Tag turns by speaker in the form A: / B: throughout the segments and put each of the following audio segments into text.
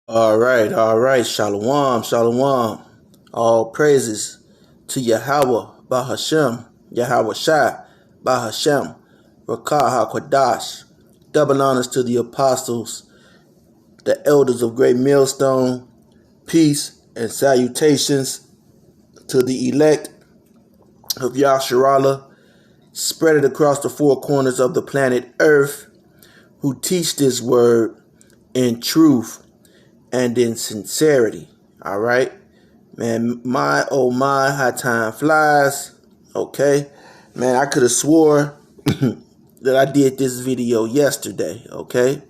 A: All right. Shalom, shalom. All praises to Yahweh, Bahashem, Yahweh Shai, Bahashem, Rakah HaKodash. Double honors to the apostles, the elders of Great Millstone. Peace and salutations to the elect of Yasharallah, spread it across the four corners of the planet Earth, who teach this word in truth and in sincerity. All right, man. My oh my, how time flies. Okay, man. I could have swore that I did this video yesterday. Okay,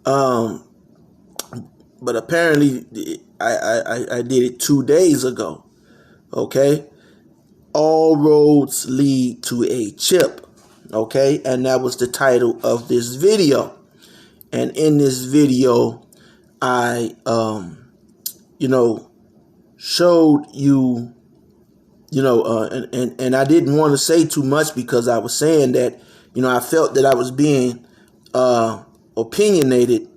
A: but apparently I did it 2 days ago. Okay, all roads lead to a chip. Okay, and that was the title of this video. And in this video, I showed you, and I didn't want to say too much because I was saying that, I felt that I was being opinionated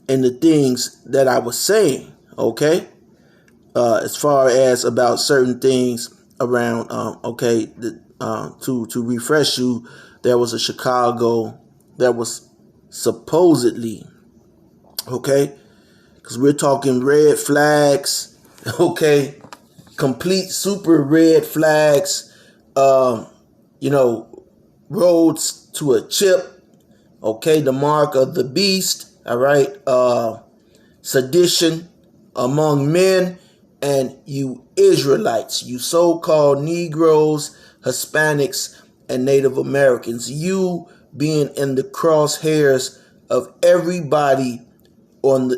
A: in the things that I was saying, okay? As far as about certain things around, to refresh you, there was a Chicago that was supposedly, okay? Because we're talking red flags, okay? Complete super red flags, roads to a chip, okay? The mark of the beast, all right? Sedition among men and you Israelites, you so-called Negroes, Hispanics, and Native Americans, you being in the crosshairs of everybody on the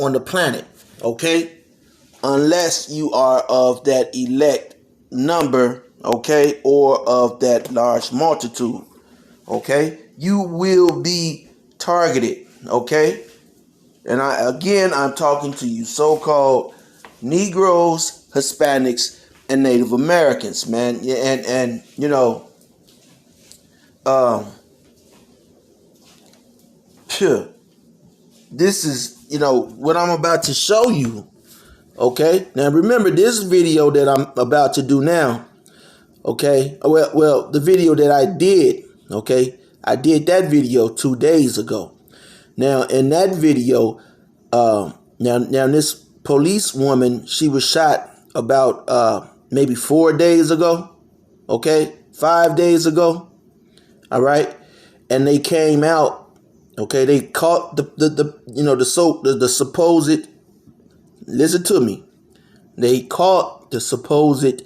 A: on the planet, okay? Unless you are of that elect number, okay, or of that large multitude, okay? You will be targeted, okay? And I'm talking to you so-called Negroes, Hispanics, and Native Americans, man. And this is, what I'm about to show you, okay? Now, remember, this video that I'm about to do now, okay? Well, the video that I did, okay? I did that video 2 days ago. Now, in that video, now this police woman, she was shot about maybe 4 days ago, okay? 5 days ago, all right? And they came out, okay? They caught the supposed, listen to me, they caught the supposed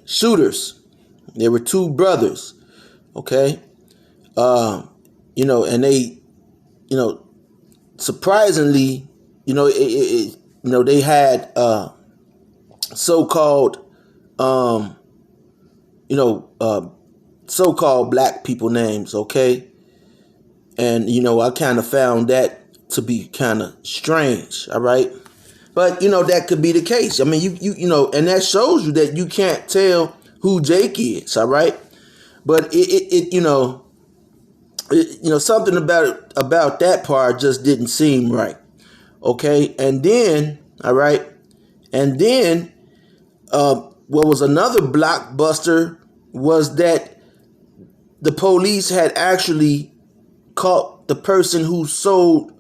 A: shooters. There were two brothers, okay? And they, surprisingly, they had so-called, so-called black people names, okay? And, I kind of found that to be kind of strange, all right? But, that could be the case. I mean, and that shows you that you can't tell who Jake is, all right? But something about that part just didn't seem right. Okay. And then, all right. And then, what was another blockbuster was that the police had actually caught the person who sold,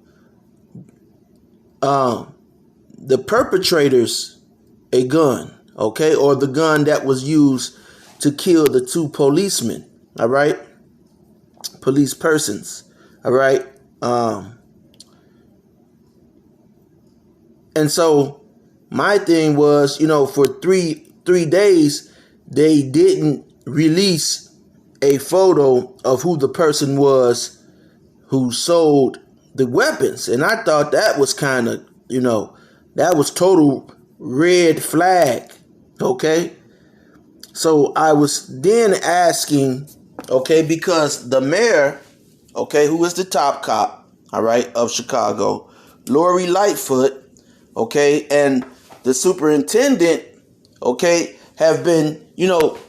A: the perpetrators a gun. Okay. Or the gun that was used to kill the two policemen. All right. Police persons, all right? And so my thing was, for three days, they didn't release a photo of who the person was who sold the weapons. And I thought that was kind of, that was total red flag, okay? So I was then asking, okay, because the mayor, okay, who is the top cop, all right, of Chicago, Lori Lightfoot, okay, and the superintendent, okay, have been,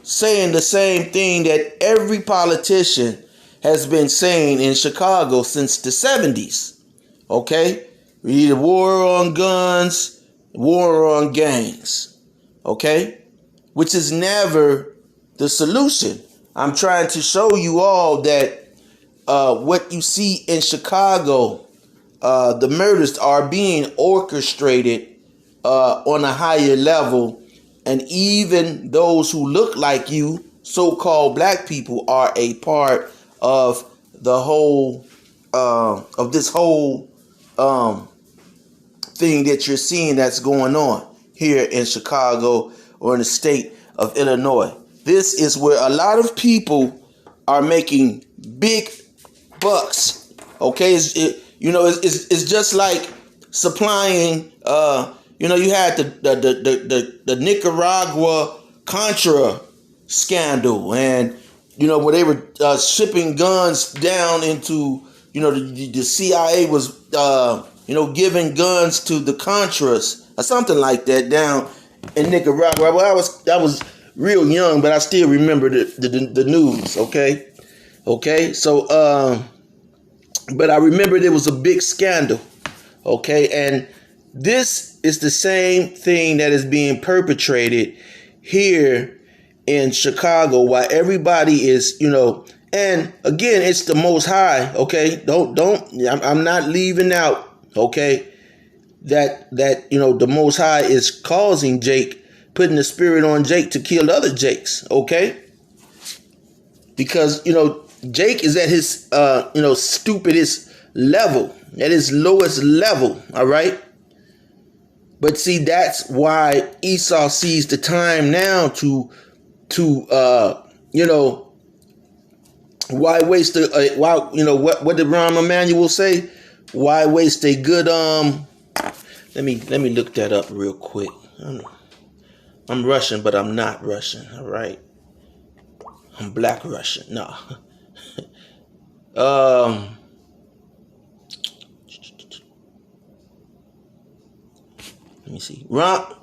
A: saying the same thing that every politician has been saying in Chicago since the 70s, Okay? We need a war on guns, war on gangs. Okay? Which is never the solution. I'm trying to show you all that what you see in Chicago, the murders are being orchestrated on a higher level, and even those who look like you, so-called black people, are a part of the whole of this whole thing that you're seeing that's going on here in Chicago or in the state of Illinois. This is where a lot of people are making big bucks. Okay, it's just like supplying. You had the Nicaragua Contra scandal, and where they were shipping guns down into the CIA was giving guns to the Contras or something like that down in Nicaragua. Well, I was real young, but I still remember the news. Okay, so but I remember there was a big scandal. Okay, and this is the same thing that is being perpetrated here in Chicago, while everybody is, and again, it's the Most High. Okay, I'm not leaving out. Okay, that the Most High is causing Jake, putting the spirit on Jake to kill other Jakes. Okay, because Jake is at his stupidest level, at his lowest level. All right. But see, that's why Esau sees the time now to why waste what did Rahm Emanuel say? Why waste a good let me look that up real quick. I'm Russian, but I'm not Russian. All right, I'm Black Russian. No. Let me see. Rahm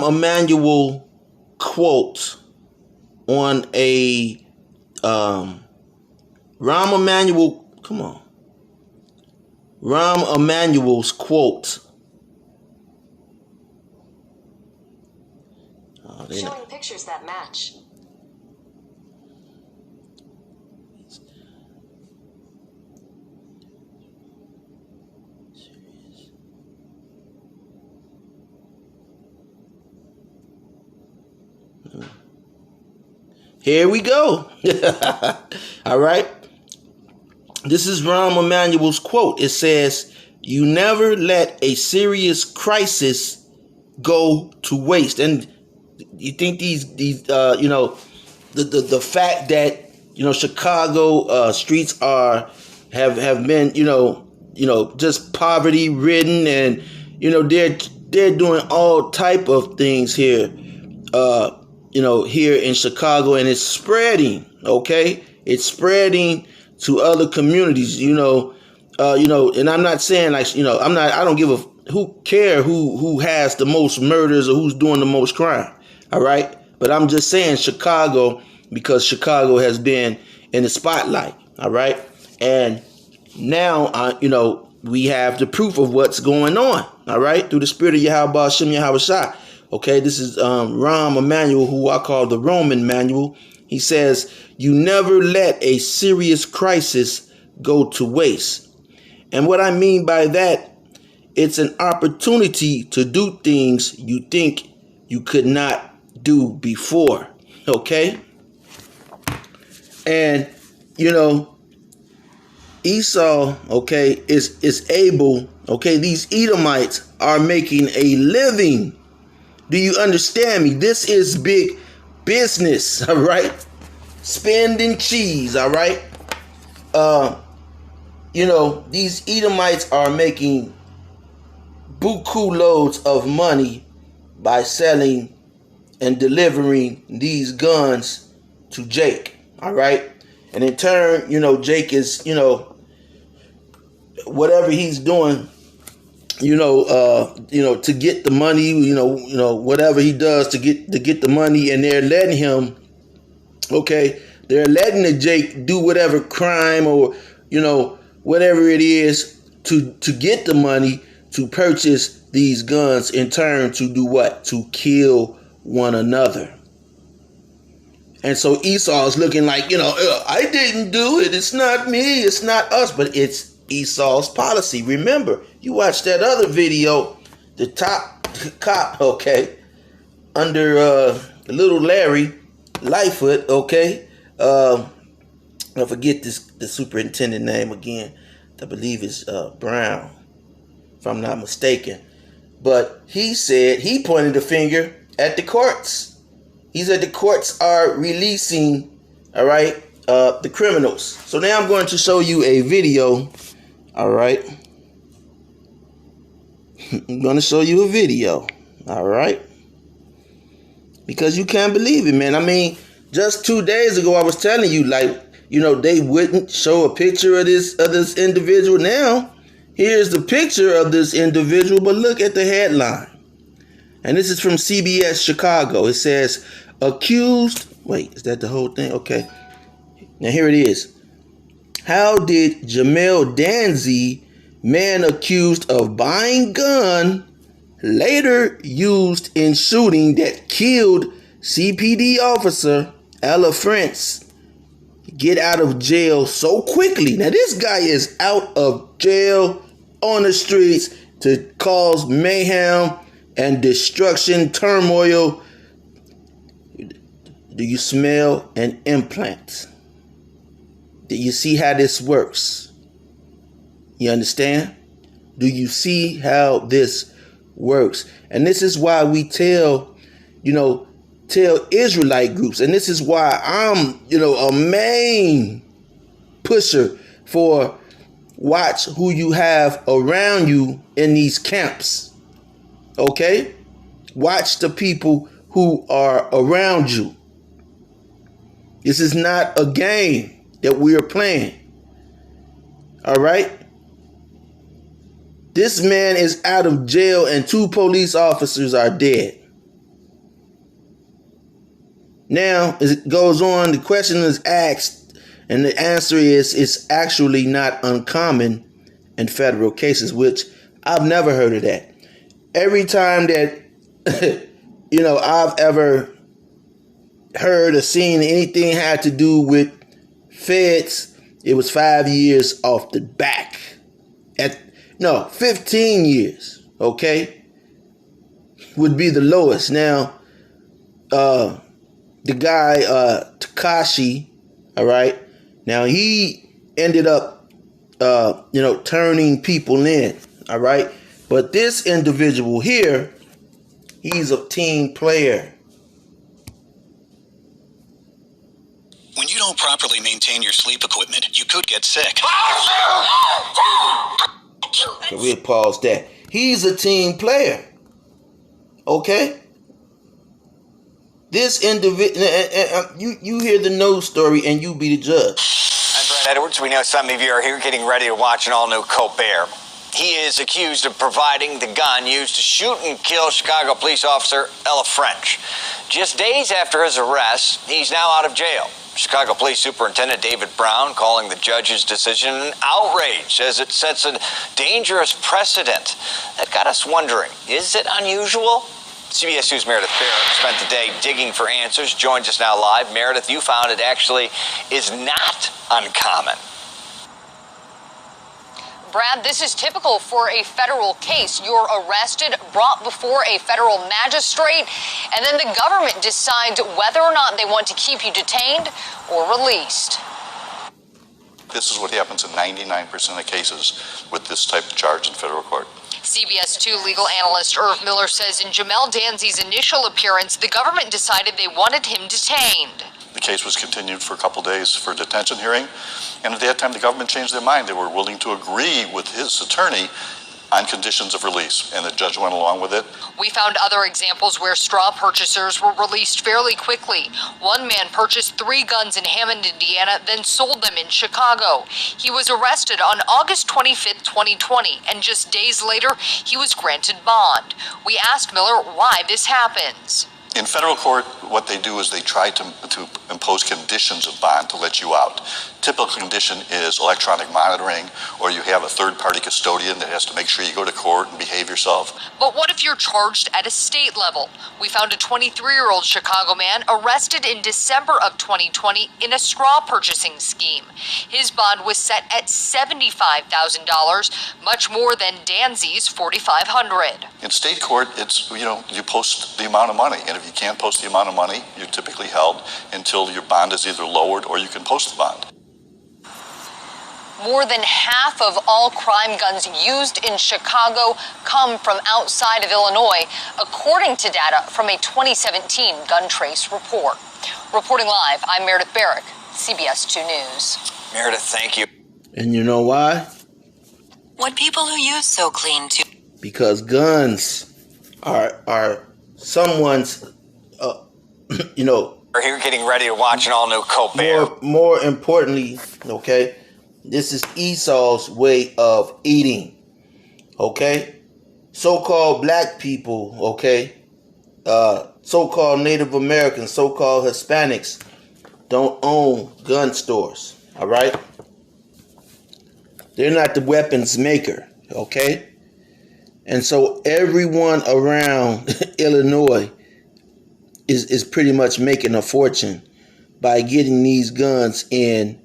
A: Emanuel quote on a Rahm Emanuel's quote.
B: Showing pictures that match.
A: Here we go. All right. This is Rahm Emanuel's quote. It says, "You never let a serious crisis go to waste." And you think these the fact that Chicago streets have been just poverty ridden, and they're doing all type of things here here in Chicago, and it's spreading. Okay, it's spreading to other communities. And I'm not saying I don't give a who care who has the most murders or who's doing the most crime. All right, but I'm just saying Chicago, because Chicago has been in the spotlight. All right, and now we have the proof of what's going on. All right, through the spirit of Yahweh Shem Yahweh Shai. Okay, this is Rahm Emanuel, who I call the Roman Manual. He says, "You never let a serious crisis go to waste." And what I mean by that, it's an opportunity to do things you think you could not do before. Okay? And, Esau, is able, these Edomites are making a living. Do you understand me? This is big business, all right? Spending cheese, all right? These Edomites are making buku loads of money by selling and delivering these guns to Jake, all right? And in turn, Jake is, whatever he's doing, to get the money, whatever he does to get the money, and they're letting him, they're letting the Jake do whatever crime or, whatever it is to get the money to purchase these guns, in turn to do what? To kill one another. And so Esau is looking like, I didn't do it. It's not me. It's not us. But it's Esau's policy. Remember, you watched that other video, the top cop, okay, under little Larry Lightfoot, okay. I forget the superintendent name again. I believe it's Brown, if I'm not mistaken. But he said, he pointed the finger at the courts. He said the courts are releasing, all right, the criminals. So now I'm going to show you a video, all right. I'm going to show you a video, all right. Because you can't believe it, man. I mean, just 2 days ago, I was telling you, like, they wouldn't show a picture of this individual. Now, here's the picture of this individual, but look at the headline. And this is from CBS Chicago. It says, accused. Wait, is that the whole thing? Okay. Now here it is. How did Jamel Danzy, man accused of buying gun, later used in shooting that killed CPD officer Ella Frentz, get out of jail so quickly? Now this guy is out of jail on the streets to cause mayhem and destruction, turmoil. Do you smell an implant? Do you see how this works? You understand? Do you see how this works? And this is why we tell Israelite groups, and this is why I'm, a main pusher for watch who you have around you in these camps. Okay? Watch the people who are around you. This is not a game that we are playing. All right? This man is out of jail and 2 police officers are dead. Now, as it goes on, the question is asked, and the answer is it's actually not uncommon in federal cases, which I've never heard of that. Every time that, I've ever heard or seen anything had to do with feds, it was 5 years off the back. 15 years, okay, would be the lowest. Now, the guy, Tekashi, all right, now he ended up, turning people in, all right. But this individual here, he's a team player.
C: When you don't properly maintain your sleep equipment, you could get sick.
A: So we'll pause that. He's a team player. Okay? This individual, you hear the nose story and you be the judge.
D: I'm Brad Edwards. We know some of you are here getting ready to watch an all-new Colbert. He is accused of providing the gun used to shoot and kill Chicago police officer Ella Frentz. Just days after his arrest, he's now out of jail. Chicago Police Superintendent David Brown calling the judge's decision an outrage, as it sets a dangerous precedent. That got us wondering, is it unusual? CBS News' Meredith Barrett spent the day digging for answers, joins us now live. Meredith, you found it actually is not uncommon.
E: Brad, this is typical for a federal case. You're arrested, brought before a federal magistrate, and then the government decides whether or not they want to keep you detained or released.
F: This is what happens in 99% of cases with this type of charge in federal court.
E: CBS 2 legal analyst Irv Miller says in Jamel Danzy's initial appearance, the government decided they wanted him detained.
F: The case was continued for a couple days for a detention hearing, and at that time the government changed their mind. They were willing to agree with his attorney on conditions of release, and the judge went along with it.
E: We found other examples where straw purchasers were released fairly quickly. One man purchased 3 guns in Hammond, Indiana, then sold them in Chicago. He was arrested on August 25th, 2020, and just days later, he was granted bond. We asked Miller why this happens.
F: In federal court, what they do is they try to impose conditions of bond to let you out. Typical condition is electronic monitoring, or you have a third-party custodian that has to make sure you go to court and behave yourself.
E: But what if you're charged at a state level? We found a 23-year-old Chicago man arrested in December of 2020 in a straw purchasing scheme. His bond was set at $75,000, much more than Danzy's $4,500.
F: In state court, it's, you post the amount of money, and if you can't post the amount of money, you're typically held until your bond is either lowered or you can post the bond.
E: More than half of all crime guns used in Chicago come from outside of Illinois, according to data from a 2017 Gun Trace report. Reporting live, I'm Meredith Barrick, CBS 2 News.
D: Meredith, thank you.
A: And you know why?
B: What people who use So Clean to...
A: Because guns are someone's,
D: We're here getting ready to watch an all-new Colbert.
A: More importantly, okay, this is Esau's way of eating, okay? So-called black people, okay, so-called Native Americans, so-called Hispanics don't own gun stores, all right? They're not the weapons maker, okay? And so everyone around Illinois is pretty much making a fortune by getting these guns in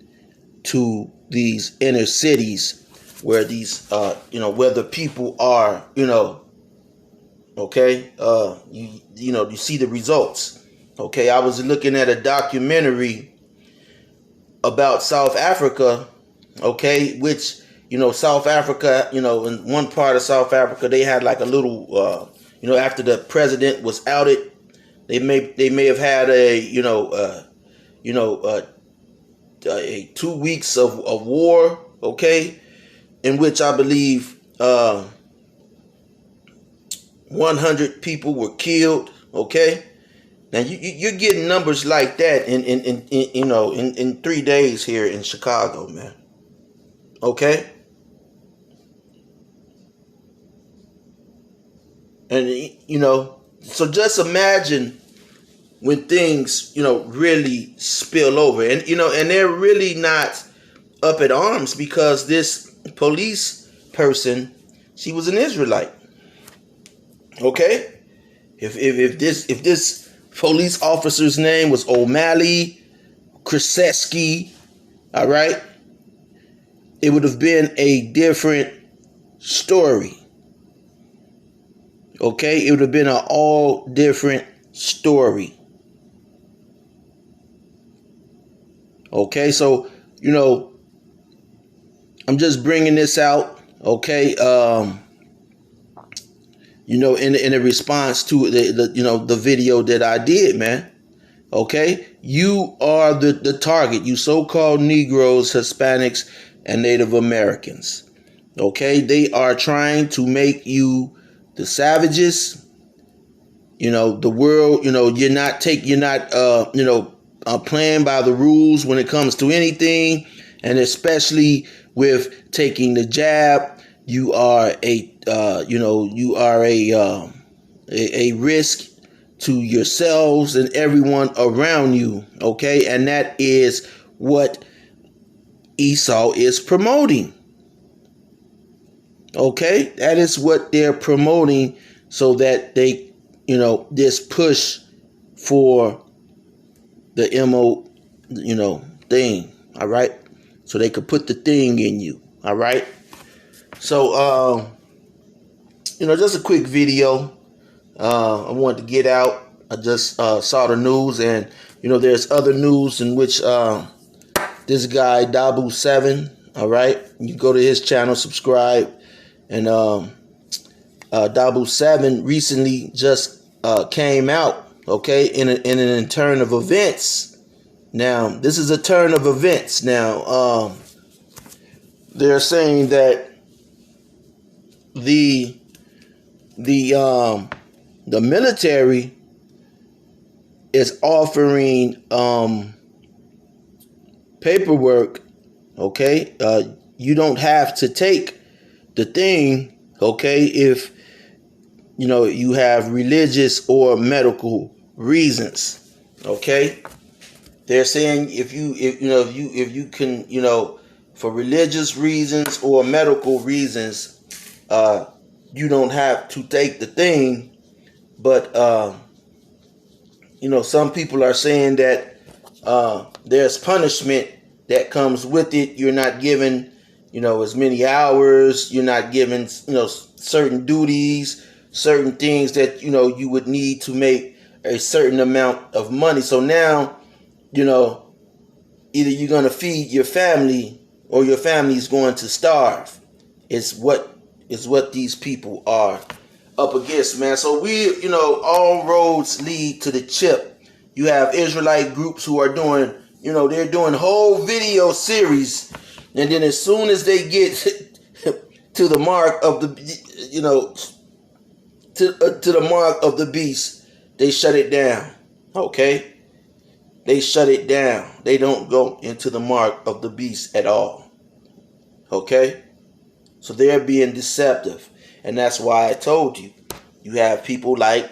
A: to these inner cities where these, where the people are, okay? You see the results, okay? I was looking at a documentary about South Africa, okay, which, South Africa, in one part of South Africa, they had like a little, after the president was outed, they may have had a 2 weeks of war, okay, in which I believe 100 people were killed, okay. Now you're getting numbers like that in 3 days here in Chicago, man. Okay. And so just imagine when things, really spill over, and they're really not up at arms because this police person, she was an Israelite. Okay, if this police officer's name was O'Malley, Krzyzewski, all right, it would have been a different story. Okay, it would have been an all different story. Okay, so I'm just bringing this out, okay, in a response to the video that I did, man. Okay, you are the target, you so-called Negroes, Hispanics, and Native Americans. Okay, they are trying to make you the savages. The world, you're not playing by the rules when it comes to anything, and especially with taking the jab. You are a risk to yourselves and everyone around you, okay? And that is what Esau is promoting. Okay? That is what they're promoting, so that they, this push for the MO, thing, all right? So they could put the thing in you, all right? So, just a quick video I wanted to get out. I just saw the news, and, there's other news in which this guy, Dabu7, all right? You go to his channel, subscribe, and Dabu7 recently just came out, okay, in a turn of events. Now, this is a turn of events. Now, they're saying that the military is offering paperwork, okay? You don't have to take the thing, okay, if you have religious or medical reasons, Okay, they're saying if you can, for religious reasons or medical reasons, you don't have to take the thing. But some people are saying that there's punishment that comes with it. You're not given, as many hours. You're not given, certain duties, certain things that, you would need to make a certain amount of money. So now, either you're going to feed your family or your family's going to starve. Is what these people are up against, man. So all roads lead to the chip. You have Israelite groups who are doing, they're doing whole video series, and then as soon as they get to the mark of the, to the mark of the beast, they shut it down. Okay, they shut it down. They don't go into the mark of the beast at all. Okay, so they're being deceptive, and that's why I told you. You have people like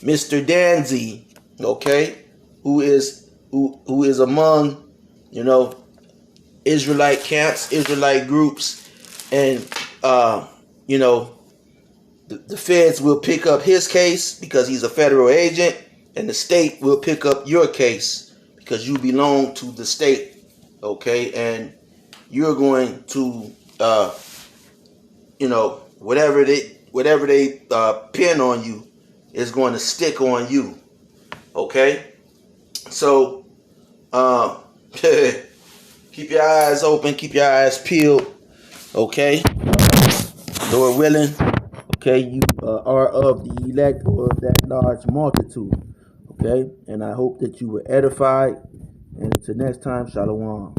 A: Mr. Danzy, okay, who is among, Israelite camps, Israelite groups, and the feds will pick up his case because he's a federal agent, and the state will pick up your case because you belong to the state, okay, and you're going to whatever they pin on you is going to stick on you. Okay? So keep your eyes open, keep your eyes peeled. Okay? Lord willing, okay, you are of the elect or of that large multitude. Okay? And I hope that you were edified. And until next time, Shalom.